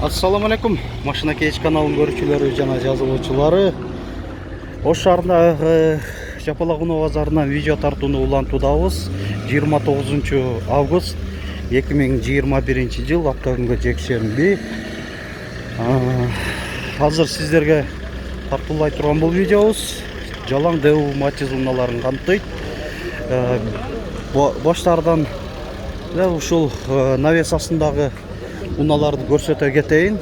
Assalamu alaikum. Машина Кейч каналының көрүүчүлөрү жана жазылуучулары. Ош шаарындагы Жапалакуноо базарынан видео тартууну улантуудабыз. 29 август 2021 жыл аптагүнгө жекшемби. Азыр сиздерге тартуулай турган бул видеобуз жалаң дэу Матиз унааларын камтыйт. Баштардан ушул навес астындагы унааларды көрсөтө кетейин.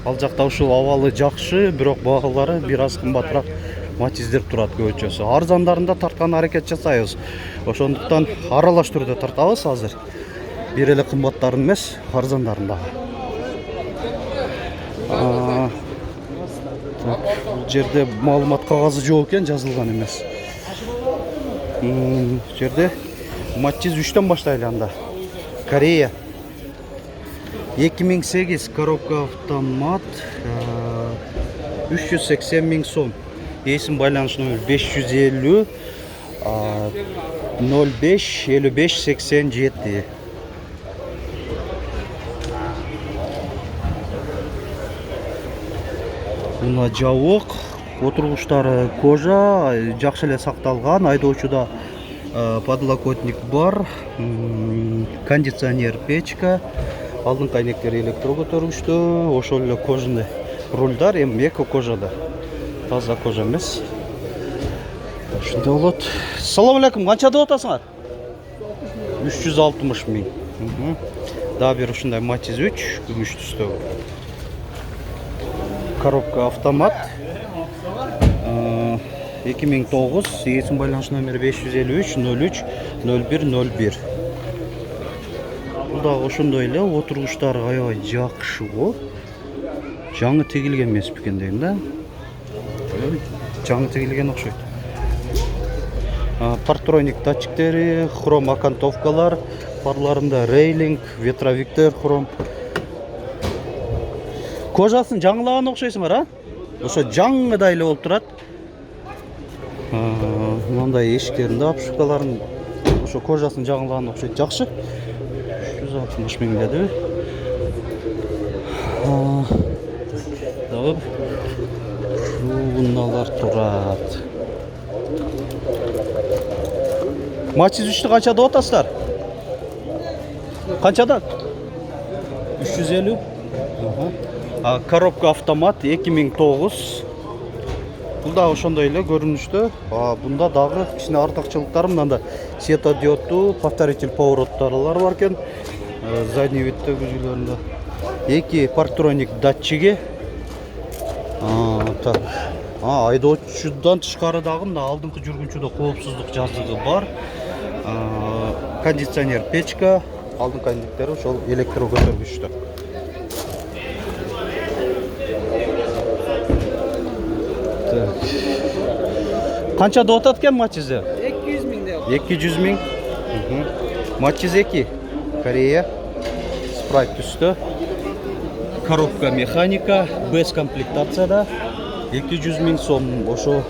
Ал жакта ушул абалы жакшы, бирок багалары бир аз кымбатыраак Матиздер турат көбүнчөсү. Арзандарында тарткан аракет жасайбыз. Ошондуктан аралаш түрдө тартабыз азыр. Бир эле кымбаттарын эмес, арзандарында. Бул жерде маалымат кагазы жок экен, жазылган эмес. Жерде Матиз 3төн баштайлы анда. Корея 2008 коробка автомат 380 000 сом. Есім байланыш номер 550 05 55 87. Мына жабык, отургучтары кожа, жакшы эле сакталган. Айдоочуда подлокотник бар, кондиционер печка. Алдыңкы айнектери электро көтөргүчтүү, ошол эле кожаный рульдар, эми эко кожада. Таза кожа эмес. Ушундай болот. Салам алейкум, канча деп атасыңар? 360 000. Дагы бир ушундай Матиз 3 күмүш түстөгү. Коробка автомат. 2009, есим байланыш номери 553 03 01 01. Бул дагы ошондой эле, отургучтары аябай жакшы го. Жаңы тегилген эмес бекен дейм да. Жаңы тегилген окшойт. Партроник датчиктери, хром окантовкалар, фарларында рейлинг, ветровиктер хром. Кожасын жаңылаган окшойсуңар, а? Ошо жаңыдай эле болуп турат. Мындай эшиктеринде обшивкаларын ошо кожасын жаңылаган окшойт. Жакшы. 360 000 деді. Дагы унаалар турат. Матиз 3-тү канча деп атасыздар? Канчадан? 350. Коробка автомат 2009. Бул да ошондой эле көрүнүштө. Бунда дагы кичине артыкчылыктары мында светодиоддуу повторитель повороттарлар бар экен. Задний видте күзгүлөрүндө. 2 партроник датчиги. Так. Айдоочудан тышкары дагы мына алдыңкы жүргүнчүдө коопсуздук жазыгы бар. Кондиционер печка, алдыңкы айнектери ошол электро көтөргүчтө. Канча деп атат экен Матизде? 200 000 деп. 200 000. Матиз 2. Корея. Спрайт түстө. Коробка механика, без комплектацияда. 200 000 сом. Ошо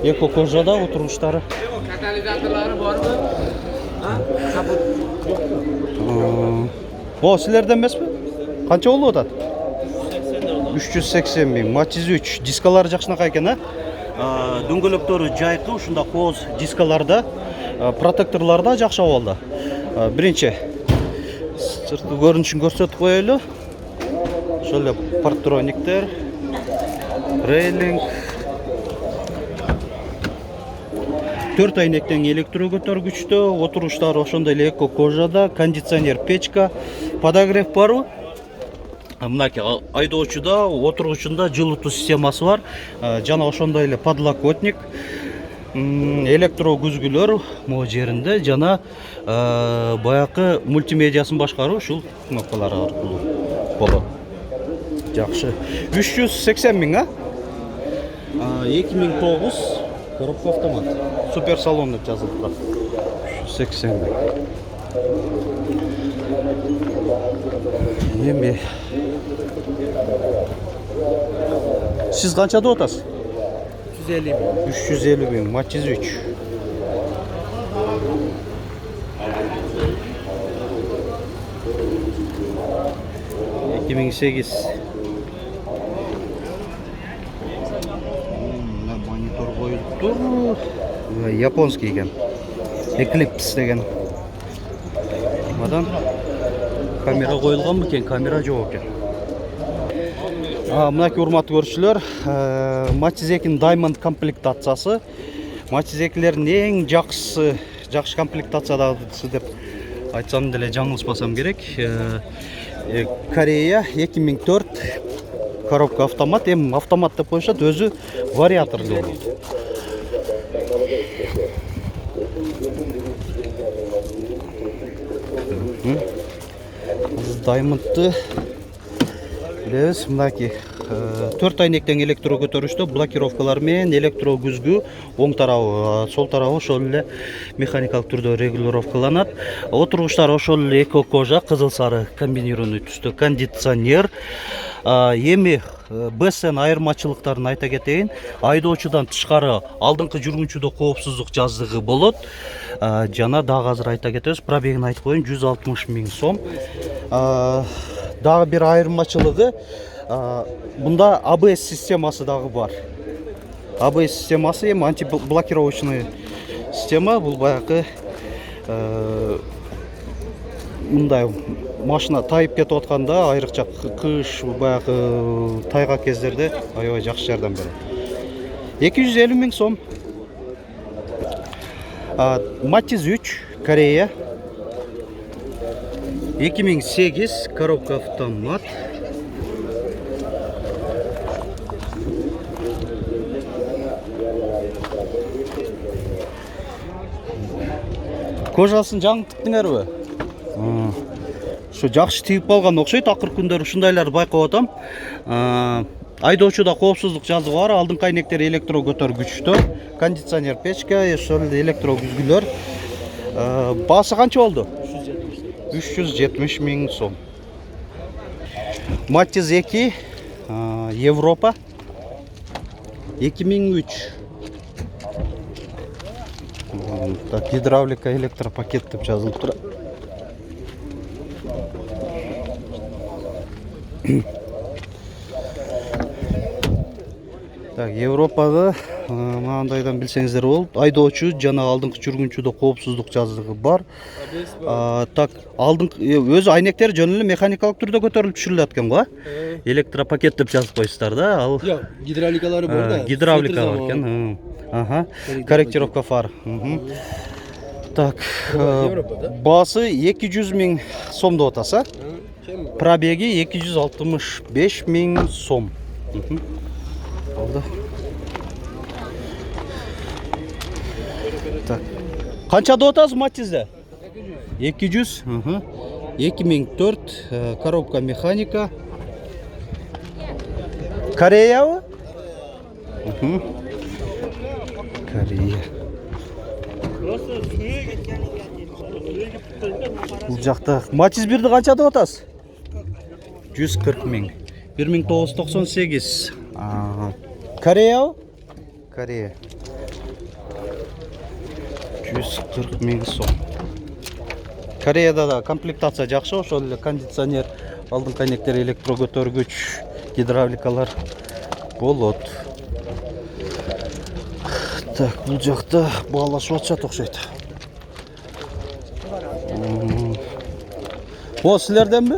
эко кожада отургучтары. Катализаторлары барбы? Силерден эмеспи? Канча болуп атат? 380 000. Матиз 3. Дискалары жакшынакай экен, а? Дөңгөлөктөрү жайкы, ушунда кооз дискаларда, протекторларда жакшы абалда. Биринчи сырткы көрүнүшүн көрсөтүп коелу. Ошол эле партрониктер, рейлинг, 4 айнектен электро көтөргүчтө, отургучтары ошондой эле эко кожада, кондиционер печка, подогрев барбы? Мынаки айдоочуда, отургучунда жылытуу системасы бар. Жана ошондой эле подлокотник, электро күзгүлөр могу жеринде, жана баякы мультимедиасын башкаруу ушул кнопкалар аркылуу болот. Жакшы. 380 000, 2009 коробка автомат. Супер салон деп жазылып турат. 380 000. Эми сиз канча деп атасыз? 350 000. 350 000. Матиз 3. 2008. Монитор koyup dur. Японский ekan. Eclipse деген. Мадан камера koyulgan ekan, kamera жоқ ekan. Мынакей урматтуу көрүүчүлөр, Matiz 2'nin Diamond комплектациясы. Matiz 2'лердин эң жакшы комплектациядагысы деп айтсам деле жаңылышпасам керек. Корея 2004 коробка автомат, эми автомат деп коюшат, өзү вариатордуу. Diamond'ты билебиз, мынакей 4 айнектен электро көтөрүштө блокировкалар менен электро күзгү оң тарабы, сол тарабы ошол эле механикалык түрдө регулировкаланат. Отургучтар ошол эле эко кожа, кызыл сары комбинированный түстө кондиционер. Эми БСН айырмачылыктарын айта кетейин. Айдоочудан тышкары алдыңкы жүргүнчүдө коопсуздук жаздыгы болот. Жана дагы азыр айта кетебиз, пробегин айтып коеюн, 160 000 сом. Дагы бир айырмачылыгы, бунда ABS системасы дагы бар. ABS системасы эми антиблокировочный система. Бул баягы мындай машина тайып кетип атканда, айрыкча кыш, баягы тайгак кездерде аябай жакшы жардам берет. 250 000 сом. Matiz 3 Корея 2008 коробка автомат. Кожасын жаңы тиктиңерби? Şu жакшы тигип калган окшойт, акыркы күндөрү ушундайларды байкап атам. Айдоочуда коопсуздук жазыгы бар, алдыңкы айнектер электро көтөргүчтө, кондиционер печка, ошол электро күзгүлөр. Баасы канча болду? 370 000 сом. Matiz 2 Европа 2003. Так, гидравлика, электропакет деп жазылып турат. Так, Европада мынандайдан билсеңиздер болот. Айдоочу жана алдыңкы жүргүнчүдө коопсуздук жазыгы бар. Так, алдыңкы өзү айнектер жөн эле механикалык түрдө көтөрүлүп түшүрүлөт экен го. Электропакет деп жазып коюштар да. Ал Yok, gidravlikaları var da. Гидравлика бар экен. Ага. Корректировка фар. Так, баасы 200 000 сом деп атаса. Пробеги 265 000 сом. Oldu. Так. Kança da otaz Matiz'de? 200. 2004 коробка механика. Корея mı? Корея. Бұл жақта Matiz 1'di kança da otaz? 140 000. 1998. Корея mı? Корея. 140 000 сом. Кореяда да комплектация жақсы, ошол эле кондиционер, алдыңкы айнектер электро көтөргүч, гидравликалар болот. Так, бул жакта баалашып атышат окшойт. О, силерденби?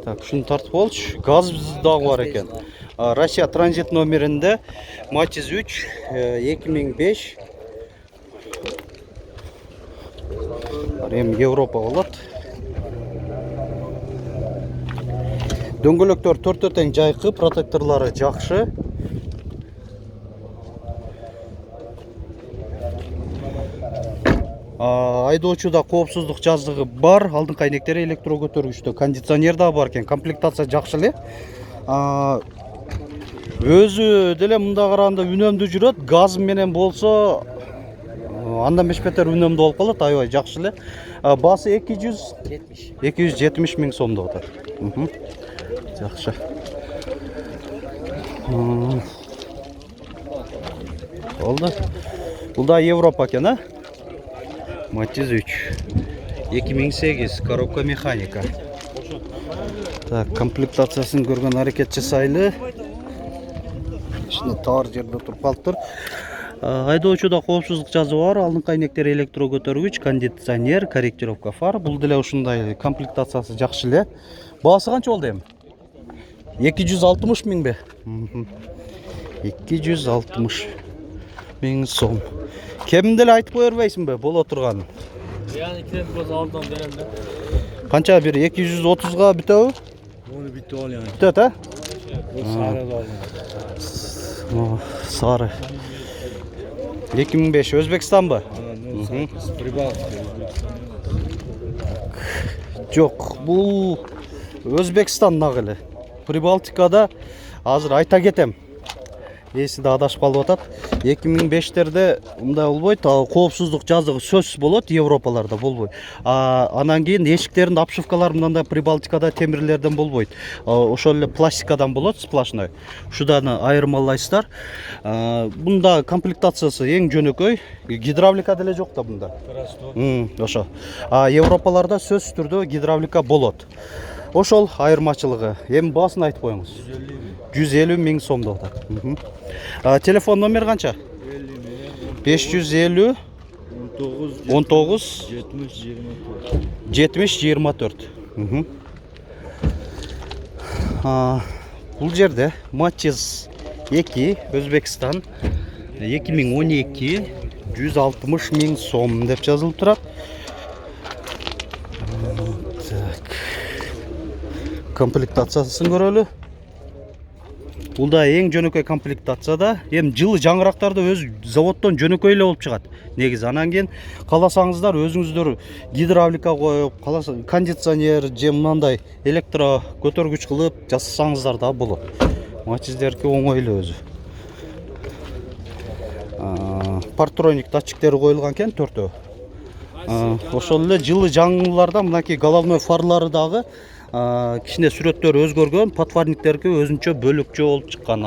Так, шуну тартып болчу. Газ дагы бар экен. Россия транзит номеринде Matiz 3 2005. Эми Европа болот. Дөңгөлөктөр 4 тең жайкы, протекторлары жакшы. Айдоочуда коопсуздук жазыгы бар, алдыңкы айнектери электро көтөргүчтө, кондиционер да бар экен, комплектация жакшы эле. Өзү деле мында караганда үнөмдүү жүрөт, газ менен болсо андан бешпетер үнөмдүү болуп калат, аябай жакшы эле. Баасы 270 000 сом деп атат. Жакшы. Болду. Бул да Европа экен, а? Matiz 3 2008 коробка механика. Так, комплектациясын көрген әрекет жасайлы. Ішінде тар жерде тұрып қалыптыр. Айдоочуда коопсуздук жазуу бар. Алдыңкы айнектер электро көтөргүч, кондиционер, корректировка фар. Бул деле ушундай комплектациясы жакшы эле. Баасы канча болду эми? 260 миң бе? 260 миң сом. Кемин деле айтып кое бербейсиңби боло турганын? Yani kiret bolsa aldım denemde. Канча бир 230га бүтөбү? Onu bitti ol yani. Бүтөт, а? O sarı da aldım. Сары. 2005 Өзбекстанбы? Прибалтика. Жок, бул Өзбекстан нагы эле. Прибалтикада азыр айта кетем. Эсиде адашып калып атат. 2005-терде мындай болбойт, коопсуздук жазыгы сөзсүз болот, Европаларда болбойт. Анан кийин эшиктердин обшивкалары мындай Прибалтикада темирлерден болбойт. Ошол эле пластикадан болот, сплошной. Ушудан айырмалайсыздар. Бунда комплектациясы эң жөнөкөй, гидравлика деле жок да бунда. Ошо. Европаларда сөзсүз түрдө гидравлика болот. Ошол айырмачылыгы. Эми баасын айтып коюңуз. 150 миң сом деп атат. Телефон номер канча? 550 19 70 24. Бул жерде Matiz 2 Өзбекстан 2012 160 миң сом деп жазылып турат. Комплектациясын көрөлү. Бул да эң жөнөкөй комплектацияда. Эми жылы жаңырактарды өз заводдон жөнөкөй эле болуп чыгат. Негизи анан кийин кааласаңыздар өзүңүздөр гидравлика коюп, кондиционер же мындай электро көтөргүч кылып жасасаңыздар да болот. Матиздерки оңой эле өзү. Партроник датчиктери коюлган экен 4-төө. Ошол эле жылы жаңыларда мынакей головной фарлары дагы кичине сүрөттөр өзгөргөн, подфарниктерге өзүнчө бөлүкчө болуп чыккан.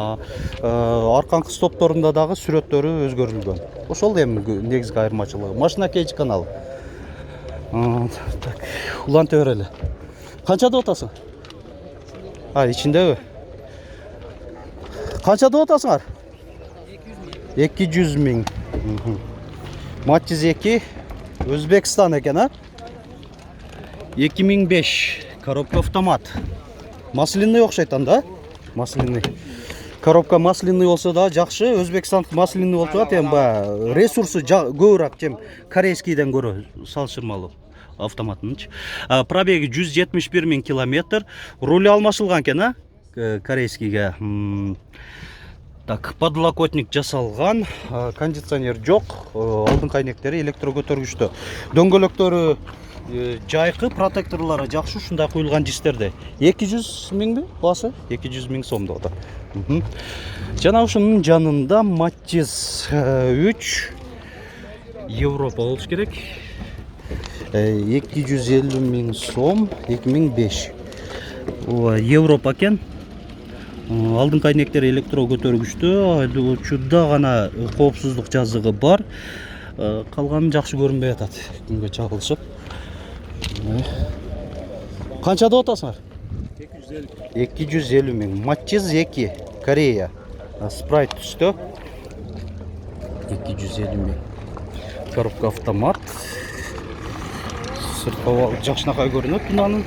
Арканкы стопторунда дагы сүрөттөрү өзгөрүлгөн. Ошол эми негизги айырмачылыгы. Машина кейж каналы. Так, уланта берели. Канча деп атасың? Ичиндеби? Канча деп атасыңар? 200 миң. Matiz 2 Өзбекстан экен, а? 2005 коробка автомат. Маслинный окшойт анда, маслинный. Коробка маслинный болсо да жакшы, Өзбекстан маслинный болуп турат, эми баягы ресурсу көбүрөөк, чем корейскийден көрө салыштырмалуу автоматынчы. Пробеги 171 миң километр. Руль алмашылган экен, а? Корейскийге. Так, подлокотник жасалган, кондиционер жок, алдыңкы айнектери электро көтөргүчтө. Дөңгөлөктөрү жайкы, протекторлары жакшы, ушундай куюлган жистерде. 200 миңби баасы? 200 миң сом деп атат. Жана ушунун жанында Matiz 3 Европа болуш керек. 250 миң сом, 2005. Европа экен. Алдыңкы айнектер электро көтөргүчтө, айдоочуда гана коопсуздук жазыгы бар. Калганы жакшы көрүнбөй атат. Күнгө чагылышып. Канча деп атасыңар? 250 миң. Matiz 2 Корея. Спрайт түстө. 250 миң. Коробка автомат. Сыртка жакшынакай көрүнөт мынанын.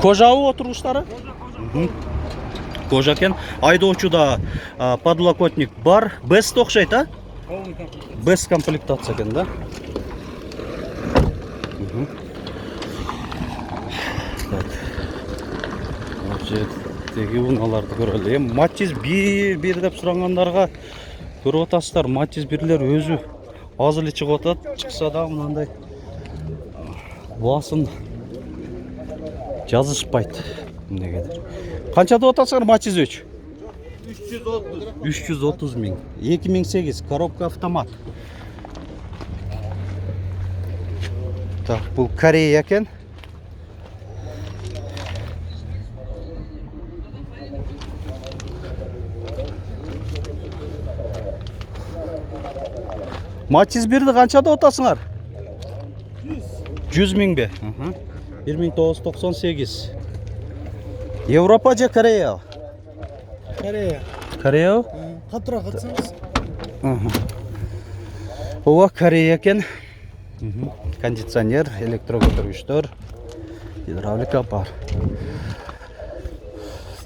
Кожабы отургучтары? Кожа экен. Айдоочуда подлокотник бар. Бест окшойт, а? Без комплектация экен, да? Теги уналарды көрөлү. Эми Matiz 1 деп сурангандарга көрүп атасыздар. Matiz 1лер өзү аз эле чыгып атат. Чыкса да мындай баасын жазышпайт. Эмнегедир. Канча деп атасыңар Matiz 3? 330 миң. 2008 коробка автомат. Так, бул Корея экен. Matiz 1-ди канча деп атасыңар? 100 миң бе? 1998. Европа же Корея? Корея. Корея? Қатырақ қатсаңыз. Ова Корея екен. Кондиционер, электрокөтөргүчтөр, гидравлика бар.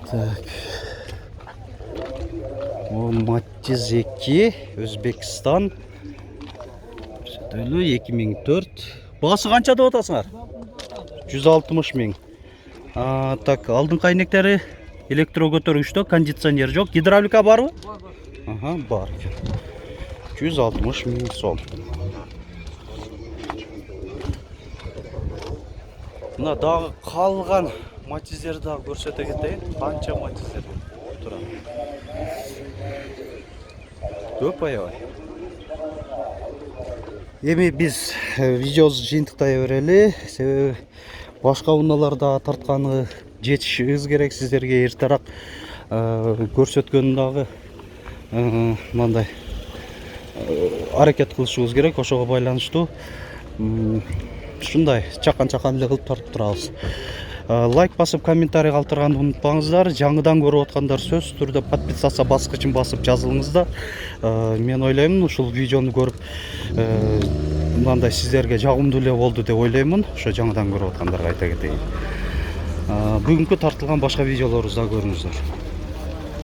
Так. О, Matiz 2, Өзбекстан. Көрсөтөлүү 2004. Басы канча деп атасыңар? 160 миң. Так, алдыңкы айнектери электрокөтөргүчтө, кондиционер жок, гидравлика барбы? Бар. 160 миң сом. Мына дагы калган Матиздерди дагы көрсөтө кетейин. Канча Матиздер турат. Көп аябай. Эми биз видеобузду жыйынтыктай берели. Себеби башка унааларда тартканы жетишибиз керек. Сиздерге эртерээк көрсөткөн дагы мындай аракет кылышыбыз керек. Ошого байланыштуу ушундай чакан эле кылып тартып турабыз. Лайк басып, комментарий калтырганды унутпаңыздар. Жаңыдан көрүп аткандар сөзсүз түрдө подписаться баскычын басып жазылыңыздар. Мен ойлоймун, ушул видеону көрүп мындай сиздерге жагымдуу эле болду деп ойлоймун. Ошо жаңыдан көрүп аткандарга айта кетейин. Бүгүнкү тартылган башка видеолорубузда көрүңүздөр.